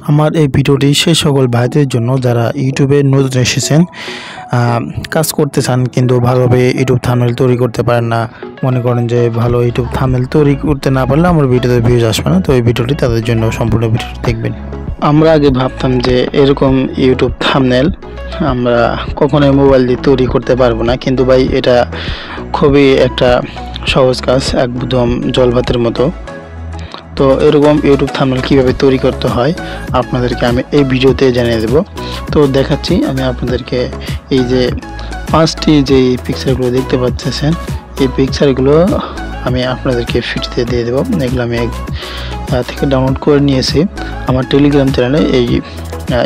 আমার এই ভিডিওটি সেই সকল ভাইদের জন্য যারা ইউটিউবে নতুন এসেছেন, কাজ করতে চান কিন্তু ভালোভাবে ইউটিউব থাম্বনেল তৈরি করতে পারেন না, মনে করেন যে ভালো ইউটিউব থাম্বনেল তৈরি করতে না পারলে আমার ভিডিওতে ভিউজ আসবে না। তো এই ভিডিওটি তাদের জন্য সম্পূর্ণ ভিডিওটি দেখবেন। আমরা আগে ভাবতাম যে এরকম ইউটিউব থাম্বনেল আমরা কখনোই মোবাইল দিয়ে তৈরি করতে পারবো না, কিন্তু ভাই এটা খুবই একটা সহজ কাজ, একদম জলভাতের মতো। তো এরকম ইউটিউব থাম্বনেল কীভাবে তৈরি করতে হয় আপনাদেরকে আমি এই ভিডিওতে জানিয়ে দেব। তো দেখাচ্ছি আমি আপনাদেরকে। এই যে 5টি যে পিকচারগুলো দেখতে পাচ্ছেন, এই পিকচারগুলো আমি আপনাদেরকে ফ্রিতে দিয়ে দেবো। এগুলো আমি থেকে ডাউনলোড করে নিয়েছি আমার টেলিগ্রাম চ্যানেলে। এই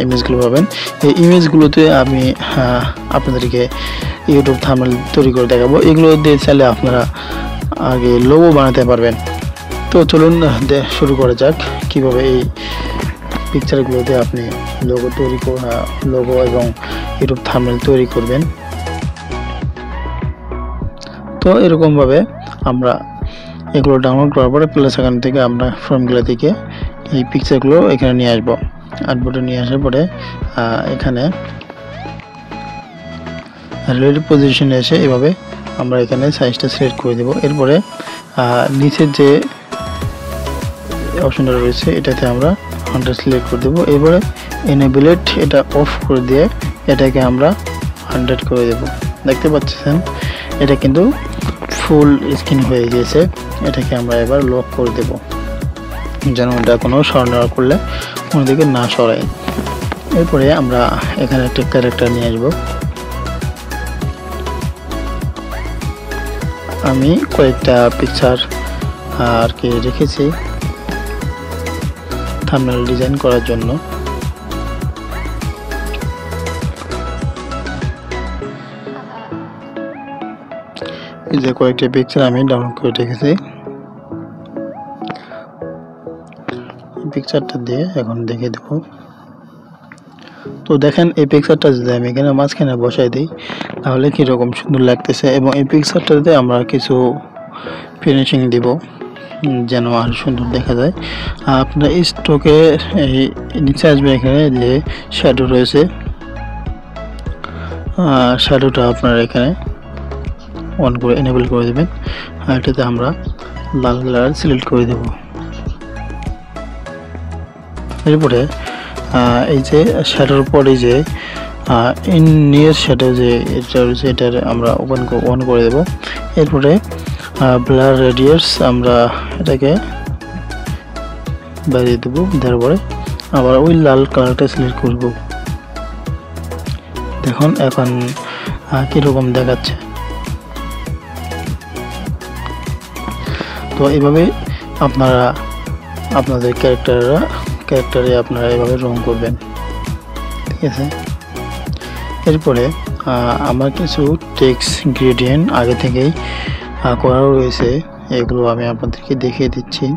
ইমেজগুলো পাবেন। এই ইমেজগুলোতে আমি আপনাদেরকে ইউটিউব থাম্বনেল তৈরি করে দেখাবো। এগুলো দিয়ে চাইলে আপনারা আগে লোগো বানাতে পারবেন। তো চলুন শুরু করা যাক কিভাবে এই পিকচারগুলোতে আপনি লোগো এবং ইউটিউব থাম্বনেল তৈরি করবেন। তো এরকমভাবে আমরা এগুলো ডাউনলোড করার পরে প্লাস এখান থেকে আমরা ফর্মগুলো থেকে এই পিকচারগুলো এখানে নিয়ে আসবো। আর্টবোর্ডে নিয়ে আসার পরে এখানে রেডি পজিশনে এসে এভাবে আমরা এখানে সাইজটা সিলেক্ট করে দেব। এরপরে নিচের যে অপশনটা রয়েছে এটাতে আমরা 100 সিলেক্ট করে দেব। এবারে এনেবলেট এটা অফ করে দিয়ে এটাকে আমরা 100 করে দেব। দেখতে পাচ্ছেন এটা কিন্তু ফুল স্ক্রিন হয়ে গিয়েছে। এটাকে আমরা এবার লক করে দেব যেন এটা কোনো সরানো করলে কোনো দিকে না সরায়। এরপরে আমরা এখানে একটা ক্যারেক্টার নিয়ে আসবো। আমি কয়েকটা পিকচার আর কি রেখেছি থাম্বনেল ডিজাইন করার জন্য। এই যে কয়েকটা পিকচার আমি ডাউনলোড করে রেখেছি। পিকচারটা দিয়ে এখন দেখে দেব। তো দেখেন এই পিকচারটা যদি আমি এখানে মাঝখানে বসাই দিই তাহলে কীরকম সুন্দর লাগতেছে, এবং এই পিকচারটাতে আমরা কিছু ফিনিশিং দিব যেন আর সুন্দর দেখা যায়। আপনার স্টকে এই নিচে আসবে, এখানে যে শ্যাডো রয়েছে, শ্যাডোটা আপনার এখানে অন করে এনেবল করে দেবেন। আর এটাতে আমরা লাল কালার সিলেক্ট করে দেব। এরপরে এই যে শ্যাডোর পরে যে নিয়ার শ্যাডো যে এটা রয়েছে এটার আমরা অন করে দেব। এরপরে ব্লার রেডিয়াস আমরা এটাকে বাড়িয়ে দেব। দেওয়ার পরে আবার ওই লাল কালারটা সিলেক্ট করব। দেখুন এখন কীরকম দেখাচ্ছে। তো এইভাবে আপনারা আপনাদের ক্যারেক্টারে আপনারা এভাবে রং করবেন, ঠিক আছে। এরপরে আমার কিছু টেক্সট গ্রেডিয়েন্ট আগে থেকেই করা রয়েছে, এগুলো আমি আপনাদেরকে দেখিয়ে দিচ্ছি।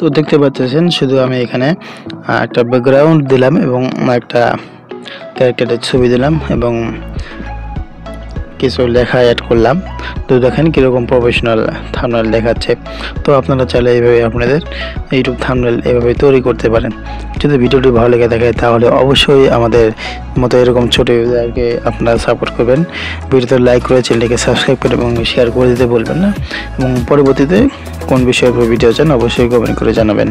তো দেখতে পাচ্ছেন শুধু আমি এখানে একটা ব্যাকগ্রাউন্ড দিলাম এবং একটা ক্যারেক্টারের ছবি দিলাম এবং কিছু লেখা অ্যাড করলাম। তো দেখেন কীরকম প্রফেশনাল থাম্বনেল দেখাচ্ছে। তো আপনারা চাইলে এইভাবে আপনাদের ইউটিউব থাম্বনেল এভাবে তৈরি করতে পারেন। যদি ভিডিওটি ভালো লেগে থাকে তাহলে অবশ্যই আমাদের মতো এরকম ছোটো ইউজারকে আপনারা সাপোর্ট করবেন। ভিডিওতে লাইক করে চ্যানেলটিকে সাবস্ক্রাইব করে এবং শেয়ার করে দিতে বলবেন না। এবং পরবর্তীতে কোন বিষয়ের উপর ভিডিও চান অবশ্যই কমেন্ট করে জানাবেন।